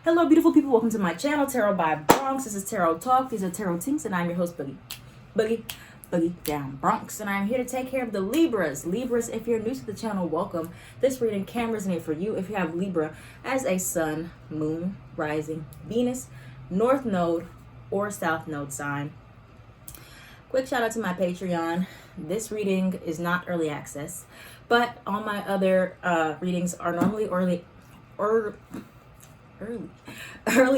Hello, beautiful people. Welcome to my channel, Tarot by Bronx. This is Tarot Talk. These are Tarot Tinks, and I'm your host, Boogie Down Bronx. And I'm here to take care of the Libras. Libras, if you're new to the channel, welcome. This reading can resonate for you if you have Libra as a sun, moon, rising, Venus, north node, or south node sign. Quick shout out to my Patreon. This reading is not early access, but all my other readings are normally early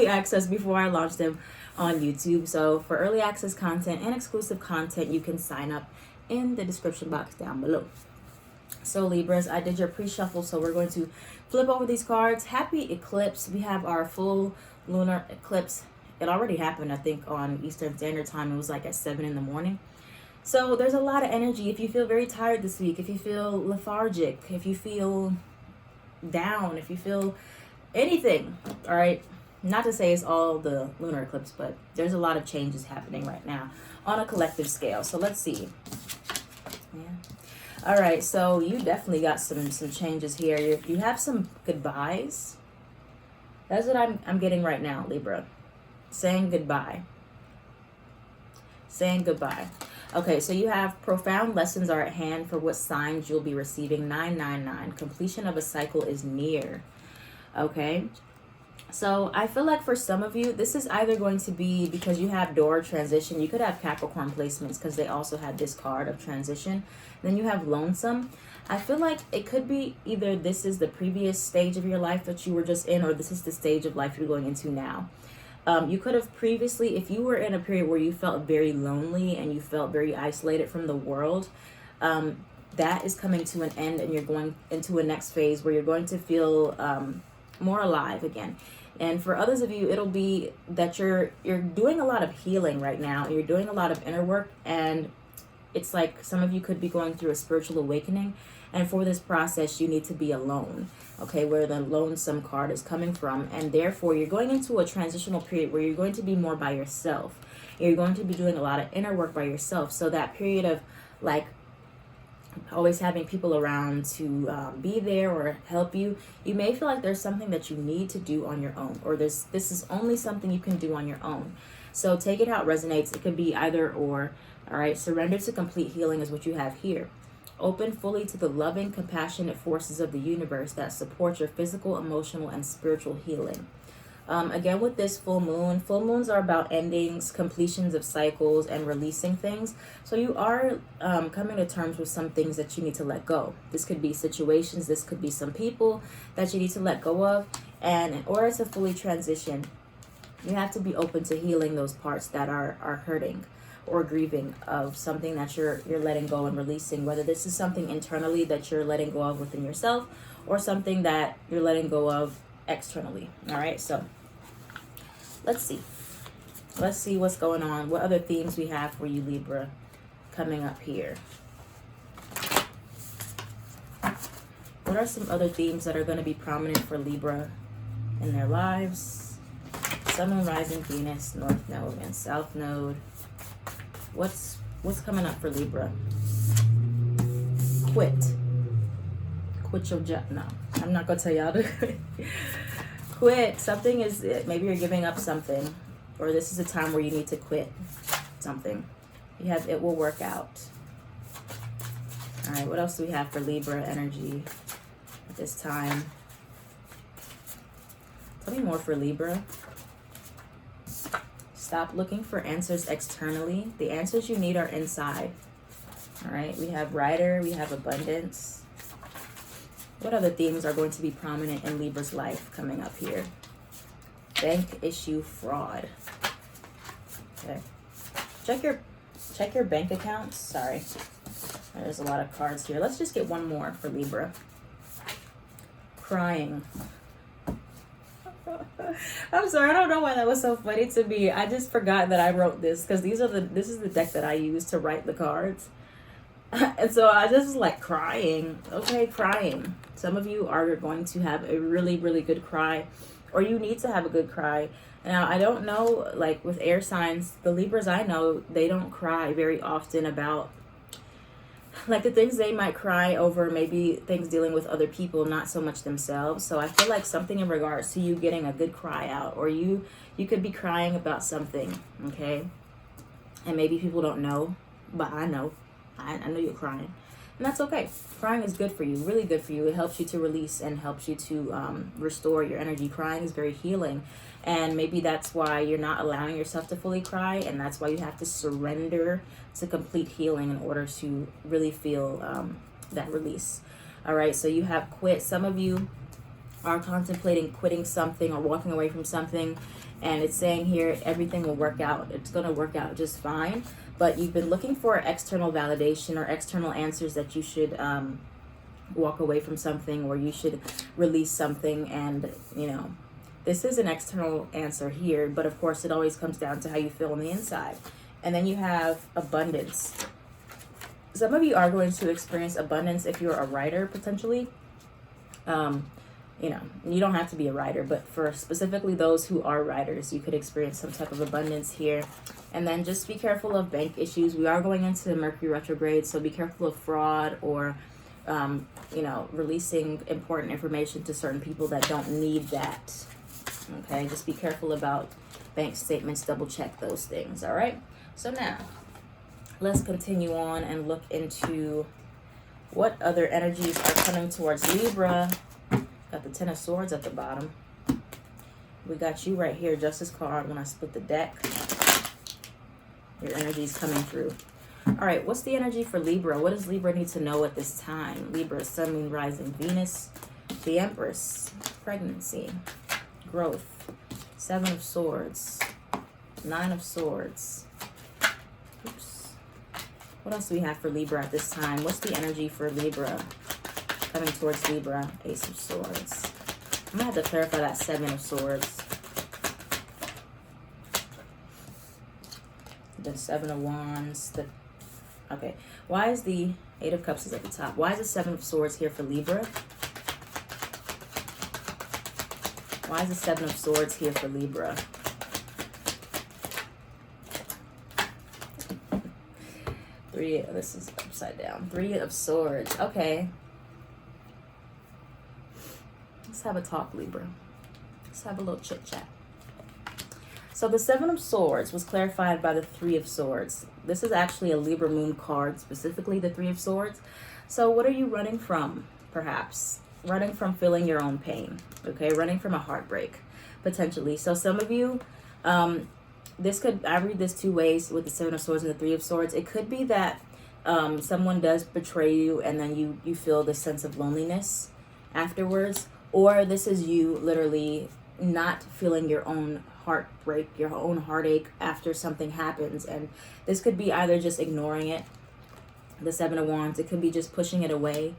access before I launch them on YouTube. So for early access content and exclusive content, you can sign up in the description box down below. So Libras, I did your pre-shuffle, so we're going to flip over these cards. Happy eclipse. We have our full lunar eclipse. It already happened, I think, on Eastern Standard Time. It was like at 7 in the morning. So there's a lot of energy. If you feel very tired this week, if you feel lethargic, if you feel down, if you feel anything, all right, not to say it's all the lunar eclipse, but there's a lot of changes happening right now on a collective scale. So let's see. Yeah. All right, so you definitely got some changes here. You have some goodbyes. That's what I'm getting right now, Libra. Saying goodbye. Saying goodbye. Okay, so you have profound lessons are at hand for what signs you'll be receiving. 999. Completion of a cycle is near. Okay, so I feel like for some of you, this is either going to be because you have door transition. You could have Capricorn placements because they also had this card of transition. Then you have lonesome. I feel like it could be either this is the previous stage of your life that you were just in, or this is the stage of life you're going into now. You could have previously, if you were in a period where you felt very lonely and you felt very isolated from the world, that is coming to an end, and you're going into a next phase where you're going to feel more alive again. And for others of you, it'll be that you're doing a lot of healing right now. You're doing a lot of inner work, and it's like some of you could be going through a spiritual awakening, and for this process you need to be alone. Okay, where the lonesome card is coming from, and therefore you're going into a transitional period where you're going to be more by yourself. You're going to be doing a lot of inner work by yourself. So that period of like always having people around to be there or help you, you may feel like there's something that you need to do on your own, or this is only something you can do on your own. So take it how it resonates. It could be either or. All right, surrender to complete healing is what you have here. Open fully to the loving, compassionate forces of the universe that support your physical, emotional, and spiritual healing. Again, with this full moons are about endings, completions of cycles, and releasing things. So you are coming to terms with some things that you need to let go. This could be situations, this could be some people that you need to let go of. And in order to fully transition, you have to be open to healing those parts that are hurting or grieving of something that you're letting go and releasing, whether this is something internally that you're letting go of within yourself or something that you're letting go of externally. All right, so let's see what's going on, what other themes we have for you, Libra, coming up here. What are some other themes that are going to be prominent for Libra in their lives? Sun, Moon, Rising, Venus, North Node, and South Node. What's coming up for Libra? Quit your job. No, I'm not gonna tell y'all to quit. Something is, maybe you're giving up something, or this is a time where you need to quit something. You have, it will work out. All right, what else do we have for Libra energy at this time? Tell me more for Libra. Stop looking for answers externally. The answers you need are inside. All right, we have Rider, we have Abundance. What other themes are going to be prominent in Libra's life coming up here? Bank issue, fraud. Okay. Check your bank accounts. Sorry. There's a lot of cards here. Let's just get one more for Libra. Crying. I'm sorry, I don't know why that was so funny to me. I just forgot that I wrote this because this is the deck that I use to write the cards. And so I just was like, crying. Okay, crying. Some of you are going to have a really, really good cry, or you need to have a good cry. Now, I don't know, like with air signs, the Libras I know, they don't cry very often about Like the things they might cry over, maybe things dealing with other people, not so much themselves. So I feel like something in regards to you getting a good cry out, or you could be crying about something, okay? And maybe people don't know, but I know. I know you're crying. And that's okay. Crying is good for you, really good for you. It helps you to release and helps you to restore your energy. Crying is very healing. And maybe that's why you're not allowing yourself to fully cry. And that's why you have to surrender to complete healing in order to really feel that release. All right, so you have quit. Some of you are contemplating quitting something or walking away from something. And it's saying here, everything will work out. It's going to work out just fine. But you've been looking for external validation or external answers that you should walk away from something, or you should release something. And, you know, this is an external answer here. But, of course, it always comes down to how you feel on the inside. And then you have abundance. Some of you are going to experience abundance if you're a writer, potentially. You know, you don't have to be a writer, but for specifically those who are writers, you could experience some type of abundance here. And then just be careful of bank issues. We are going into Mercury retrograde, so be careful of fraud or, you know, releasing important information to certain people that don't need that. Okay, just be careful about bank statements. Double check those things, all right? So now, let's continue on and look into what other energies are coming towards Libra. Got the Ten of Swords at the bottom. We got you right here, Justice card. When I split the deck, your energy is coming through. All right, what's the energy for Libra? What does Libra need to know at this time? Libra, Sun, Moon, Rising, Venus, the Empress, pregnancy, growth, Seven of Swords, Nine of Swords. Oops. What else do we have for Libra at this time? What's the energy for Libra? Coming towards Libra, Ace of Swords. I'm going to have to clarify that Seven of Swords. The Seven of Wands. Okay. Why is the Eight of Cups is at the top? Why is the Seven of Swords here for Libra? Why is the Seven of Swords here for Libra? This is upside down. Three of Swords. Okay. Let's have a talk, Libra. Let's have a little chit chat. So the Seven of Swords was clarified by the Three of Swords. This is actually a Libra moon card, specifically the Three of Swords. So what are you running from, perhaps? Running from feeling your own pain, okay? Running from a heartbreak, potentially. So some of you, I read this two ways with the Seven of Swords and the Three of Swords. It could be that someone does betray you and then you feel this sense of loneliness afterwards. Or this is you literally not feeling your own heartbreak, your own heartache after something happens. And this could be either just ignoring it, the Seven of Wands. It could be just pushing it away.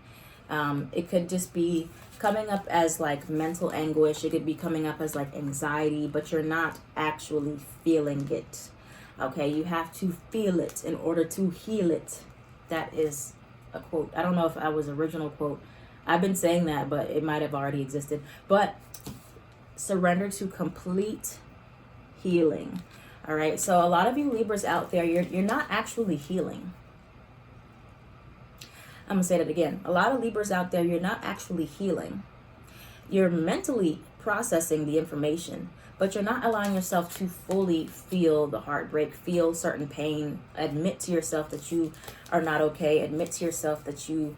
It could just be coming up as like mental anguish. It could be coming up as like anxiety, but you're not actually feeling it. Okay, you have to feel it in order to heal it. That is a quote. I don't know if I was original quote. I've been saying that, but it might have already existed. But surrender to complete healing. All right. So a lot of you Libras out there, you're not actually healing. I'm going to say that again. A lot of Libras out there, you're not actually healing. You're mentally processing the information, but you're not allowing yourself to fully feel the heartbreak, feel certain pain, admit to yourself that you are not okay, admit to yourself that you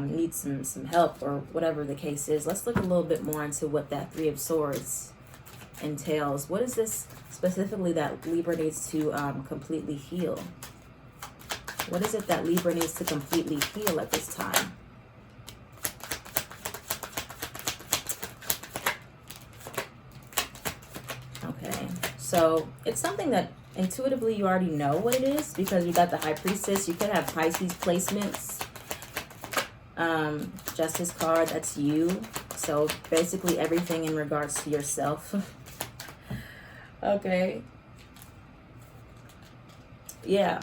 need some help or whatever the case is. Let's look a little bit more into what that Three of Swords entails. What is this specifically that Libra needs to completely heal? What is it that Libra needs to completely heal at this time? Okay, so it's something that intuitively you already know what it is because you got the High Priestess. You could have Pisces placements. Justice card, that's you. So basically everything in regards to yourself. Okay. Yeah.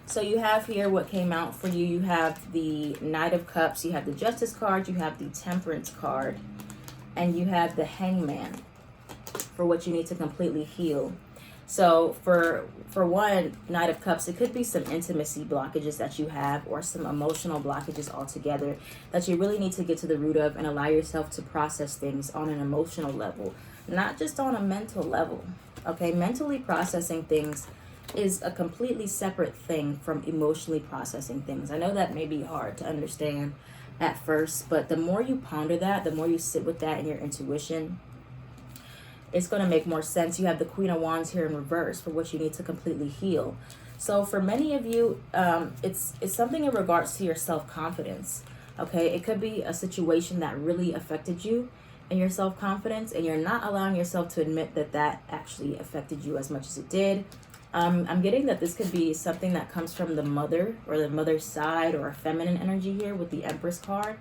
So you have here what came out for you. You have the Knight of Cups. You have the Justice card. You have the Temperance card. And you have the Hangman for what you need to completely heal. So for one, Knight of Cups, it could be some intimacy blockages that you have, or some emotional blockages altogether that you really need to get to the root of and allow yourself to process things on an emotional level, not just on a mental level. Okay, mentally processing things is a completely separate thing from emotionally processing things. I know that may be hard to understand at first, but the more you ponder that, the more you sit with that in your intuition, it's going to make more sense. You have the Queen of Wands here in reverse for what you need to completely heal. So for many of you, it's something in regards to your self-confidence. Okay, it could be a situation that really affected you and your self-confidence, and you're not allowing yourself to admit that that actually affected you as much as it did. I'm getting that this could be something that comes from the mother, or the mother's side, or a feminine energy here with the Empress card.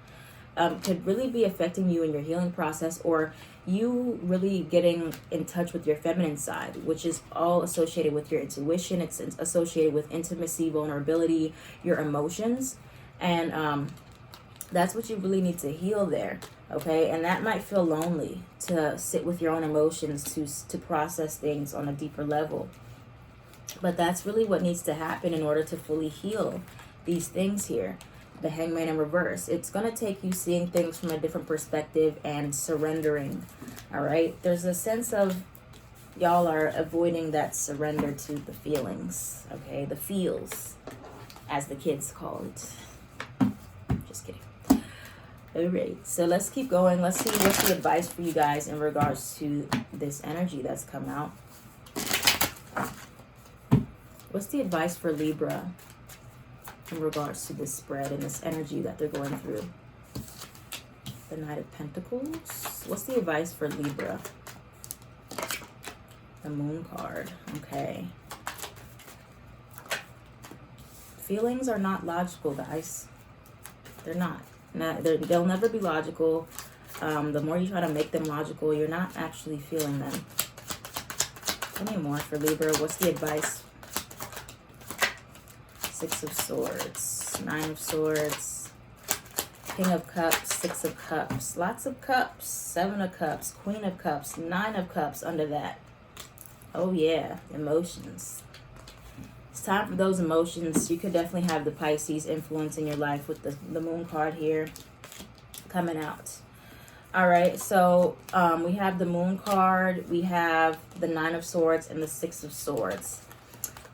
Could really be affecting you in your healing process, or you really getting in touch with your feminine side, which is all associated with your intuition. It's associated with intimacy, vulnerability, your emotions, and that's what you really need to heal there. Okay, and that might feel lonely, to sit with your own emotions, to process things on a deeper level. But that's really what needs to happen in order to fully heal these things here. The Hangman in reverse. It's going to take you seeing things from a different perspective and surrendering. All right. There's a sense of y'all are avoiding that surrender to the feelings. Okay. The feels, as the kids call it. Just kidding. All right. So let's keep going. Let's see what's the advice for you guys in regards to this energy that's come out. What's the advice for Libra in regards to this spread and this energy that they're going through? The Knight of Pentacles. What's the advice for Libra? The Moon card. Okay. Feelings are not logical, guys. They're not. They'll never be logical. The more you try to make them logical, you're not actually feeling them. Any more for Libra? What's the advice? Six of Swords, Nine of Swords, King of Cups, Six of Cups, lots of cups, Seven of Cups, Queen of Cups, Nine of Cups under that. Oh yeah, emotions. It's time for those emotions. You could definitely have the Pisces influence in your life with the Moon card here coming out. All right, so we have the Moon card, we have the Nine of Swords, and the Six of Swords.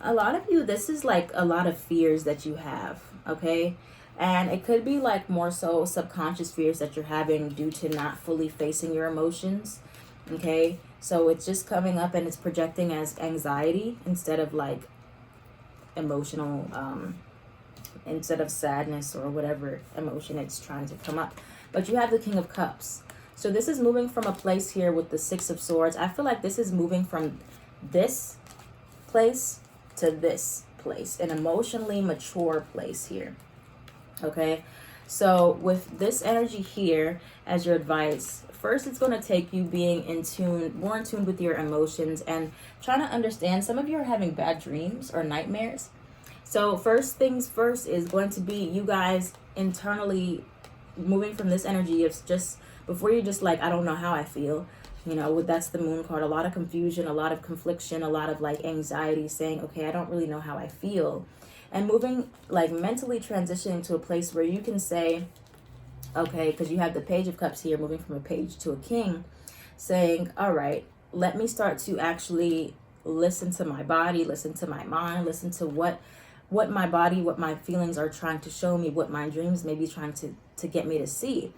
A lot of you, this is like a lot of fears that you have, okay? And it could be like more so subconscious fears that you're having due to not fully facing your emotions, okay? So it's just coming up and it's projecting as anxiety instead of like emotional, instead of sadness or whatever emotion it's trying to come up. But you have the King of Cups. So this is moving from a place here with the Six of Swords. I feel like this is moving from this place to this place, an emotionally mature place here. Okay, so with this energy here as your advice, first it's going to take you being more in tune with your emotions and trying to understand. Some of you are having bad dreams or nightmares. So first things first is going to be you guys internally moving from this energy of just, before you're just like, I don't know how I feel. You know, that's the Moon card. A lot of confusion, a lot of confliction, a lot of like anxiety, saying, okay, I don't really know how I feel. And moving, like mentally transitioning to a place where you can say, okay, because you have the Page of Cups here, moving from a page to a king, saying, all right, let me start to actually listen to my body, listen to my mind, listen to what my body, what my feelings are trying to show me, what my dreams may be trying to get me to see.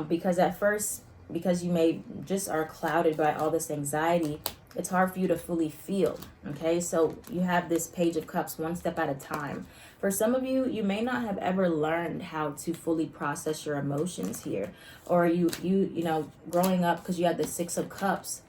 Because at first, because you may just are clouded by all this anxiety, it's hard for you to fully feel. Okay, so you have this Page of Cups, one step at a time. For some of you, you may not have ever learned how to fully process your emotions here, or you know, growing up, because you had the Six of Cups.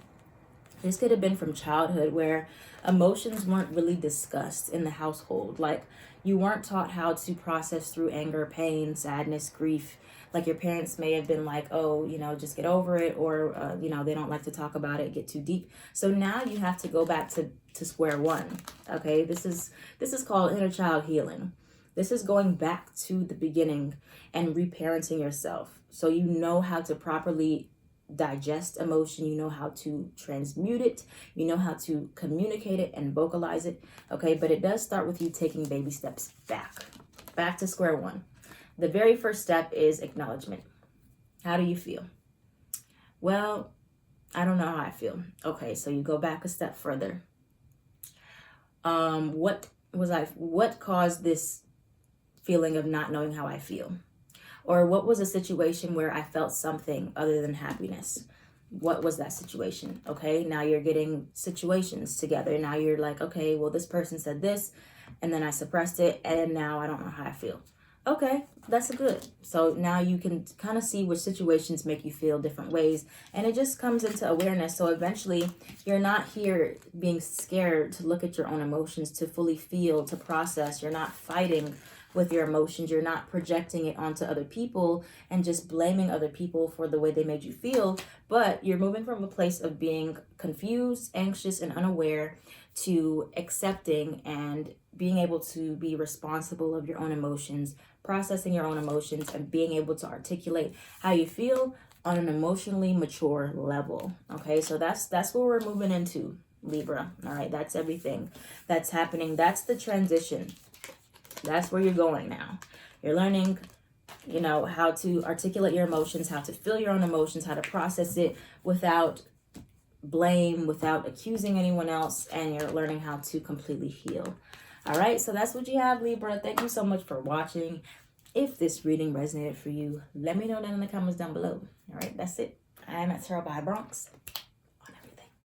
This could have been from childhood, where emotions weren't really discussed in the household. Like, you weren't taught how to process through anger, pain, sadness, grief. Like, your parents may have been like, oh, you know, just get over it, or you know, they don't like to talk about it, get too deep. So now you have to go back to square one. Okay, this is called inner child healing. This is going back to the beginning and reparenting yourself, so you know how to properly digest emotion, you know how to transmute it, you know how to communicate it and vocalize it, okay? But it does start with you taking baby steps back to square one. The very first step is acknowledgement. How do you feel? Well, I don't know how I feel. Okay, so you go back a step further. What caused this feeling of not knowing how I feel? Or what was a situation where I felt something other than happiness? What was that situation? Okay, now you're getting situations together. Now you're like, okay, well, this person said this, and then I suppressed it, and now I don't know how I feel. Okay, that's good. So now you can kind of see which situations make you feel different ways, and it just comes into awareness. So eventually you're not here being scared to look at your own emotions, to fully feel, to process. You're not fighting with your emotions. You're not projecting it onto other people and just blaming other people for the way they made you feel, but you're moving from a place of being confused, anxious, and unaware to accepting and being able to be responsible of your own emotions, processing your own emotions, and being able to articulate how you feel on an emotionally mature level. Okay, so that's what we're moving into, Libra. All right, that's everything that's happening. That's the transition. That's where you're going now. You're learning, you know, how to articulate your emotions, how to feel your own emotions, how to process it without blame, without accusing anyone else, and you're learning how to completely heal. All right, so that's what you have, Libra. Thank you so much for watching. If this reading resonated for you, let me know down in the comments down below. All right, that's it. I'm at Tarot by Bronx.